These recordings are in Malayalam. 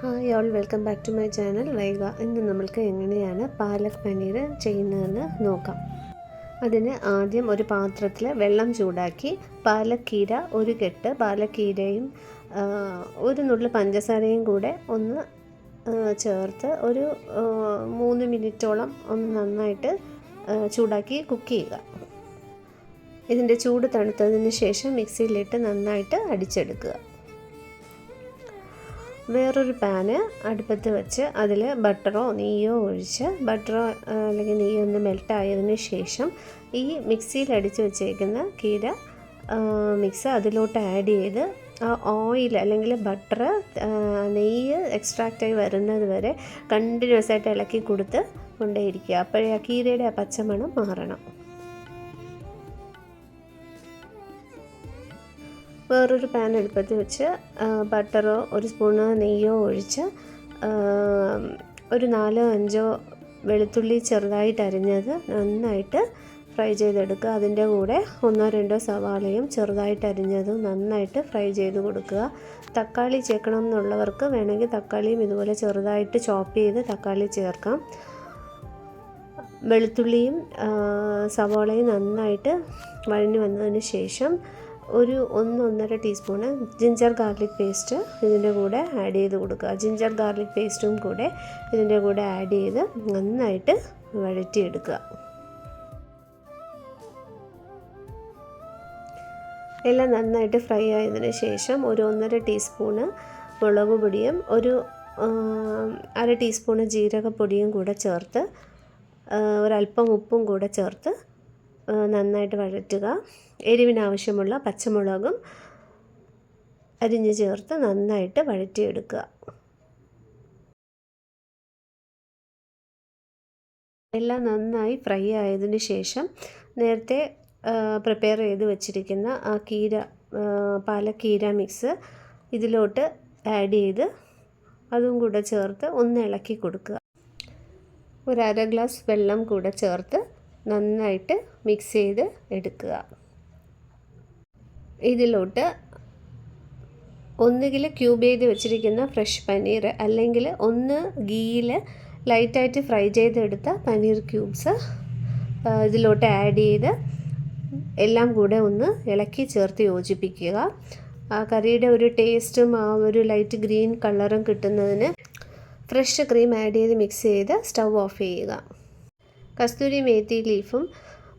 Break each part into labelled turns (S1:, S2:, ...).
S1: Hi all, welcome back to my channel Vaiga. ഇന്ന് നമ്മൾക്ക് എങ്ങനെയാണ് പാലക് പനീർ ചെയ്യുന്നതെന്ന് നോക്കാം. അതിന് ആദ്യം ഒരു പാത്രത്തിൽ വെള്ളം ചൂടാക്കി പാലക് കീര ഒരു കെട്ട് പാലക് കീരയും ഒരു നുള്ളു പഞ്ചസാരയും കൂടെ ഒന്ന് ചേർത്ത് ഒരു 3 മിനിറ്റോളം ഒന്ന് നന്നായിട്ട് ചൂടാക്കി കുക്ക് ചെയ്യുക. ഇതിൻ്റെ ചൂട് തണുത്തതിന് ശേഷം മിക്സിയിലിട്ട് നന്നായിട്ട് അടിച്ചെടുക്കുക. വേറൊരു പാന് അടുപ്പത്ത് വെച്ച് അതിൽ ബട്ടറോ നെയ്യോ ഒഴിച്ച് ബട്ടറോ അല്ലെങ്കിൽ നെയ്യോ ഒന്ന് മെൽട്ടായതിന് ശേഷം ഈ മിക്സിയിൽ അടിച്ച് വെച്ചേക്കുന്ന കീര മിക്സ് അതിലോട്ട് ആഡ് ചെയ്ത് ആ ഓയിൽ അല്ലെങ്കിൽ ബട്ടർ നെയ്യ് എക്സ്ട്രാക്റ്റായി വരുന്നത് വരെ കണ്ടിന്യൂസ് ആയിട്ട് ഇളക്കി കൊടുത്ത് കൊണ്ടേയിരിക്കുക. അപ്പോഴേ ആ കീരയുടെ ആ പച്ചമണം മാറണം. വേറൊരു പാൻ എടുപ്പത്ത് വെച്ച് ബട്ടറോ ഒരു സ്പൂണ് നെയ്യോ ഒഴിച്ച് ഒരു 4-5 വെളുത്തുള്ളി ചെറുതായിട്ട് അരിഞ്ഞത് നന്നായിട്ട് ഫ്രൈ ചെയ്തെടുക്കുക. അതിൻ്റെ കൂടെ 1-2 സവാളയും ചെറുതായിട്ട് അരിഞ്ഞതും നന്നായിട്ട് ഫ്രൈ ചെയ്ത് കൊടുക്കുക. തക്കാളി ചേർക്കണം എന്നുള്ളവർക്ക് വേണമെങ്കിൽ തക്കാളിയും ഇതുപോലെ ചെറുതായിട്ട് ചോപ്പ് ചെയ്ത് തക്കാളി ചേർക്കാം. വെളുത്തുള്ളിയും സവാളയും നന്നായിട്ട് വഴഞ്ഞു വന്നതിന് ശേഷം ഒരു 1-1.5 ടീസ്പൂണ് ജിഞ്ചർ ഗാർലിക് പേസ്റ്റ് ഇതിൻ്റെ കൂടെ ആഡ് ചെയ്ത് കൊടുക്കുക. ജിഞ്ചർ ഗാർലിക് പേസ്റ്റും കൂടെ ഇതിൻ്റെ കൂടെ ആഡ് ചെയ്ത് നന്നായിട്ട് വഴറ്റിയെടുക്കുക. എല്ലാം നന്നായിട്ട് ഫ്രൈ ആയതിന് ശേഷം ഒരു 1.5 ടീസ്പൂണ് മുളക് പൊടിയും ഒരു 1/2 ടീസ്പൂണ് ജീരകപ്പൊടിയും കൂടെ ചേർത്ത് ഒരല്പം ഉപ്പും കൂടെ ചേർത്ത് നന്നായിട്ട് വഴറ്റുക. എരിവിനാവശ്യമുള്ള പച്ചമുളകും അരിഞ്ഞ് ചേർത്ത് നന്നായിട്ട് വഴറ്റിയെടുക്കുക. എല്ലാം നന്നായി ഫ്രൈ ആയതിന് ശേഷം നേരത്തെ പ്രിപ്പയർ ചെയ്ത് വെച്ചിരിക്കുന്ന ആ പാലക് കീര മിക്സ് ഇതിലോട്ട് ആഡ് ചെയ്ത് അതും കൂടെ ചേർത്ത് ഒന്ന് ഇളക്കി കൊടുക്കുക. ഒരു 1/2 ഗ്ലാസ് വെള്ളം കൂടെ ചേർത്ത് നന്നായിട്ട് മിക്സ് ചെയ്ത് എടുക്കുക. ഇതിലോട്ട് ഒന്നുകിൽ ക്യൂബ് ചെയ്ത് വെച്ചിരിക്കുന്ന ഫ്രഷ് പനീർ അല്ലെങ്കിൽ ഗീയിൽ ലൈറ്റായിട്ട് ഫ്രൈ ചെയ്തെടുത്ത പനീർ ക്യൂബ്സ് ഇതിലോട്ട് ആഡ് ചെയ്ത് എല്ലാം കൂടെ ഒന്ന് ഇളക്കി ചേർത്ത് യോജിപ്പിക്കുക. ആ കറിയുടെ ഒരു ടേസ്റ്റും ആ ഒരു ലൈറ്റ് ഗ്രീൻ കളറും കിട്ടുന്നതിന് ഫ്രഷ് ക്രീം ആഡ് ചെയ്ത് മിക്സ് ചെയ്ത് സ്റ്റൗ ഓഫ് ചെയ്യുക. കസ്തൂരി മേത്തി ലീഫും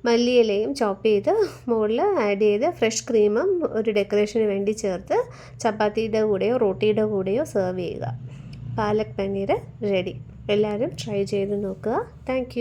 S1: മല്ലിയിലയും ചോപ്പ് ചെയ്ത് മുകളിൽ ആഡ് ചെയ്ത് ഫ്രഷ് ക്രീമും ഒരു ഡെക്കറേഷന് വേണ്ടി ചേർത്ത് ചപ്പാത്തിയുടെ കൂടെയോ റോട്ടിയുടെ കൂടെയോ സെർവ് ചെയ്യുക. പാലക് പനീർ റെഡി. എല്ലാവരും ട്രൈ ചെയ്ത് നോക്കുക. താങ്ക്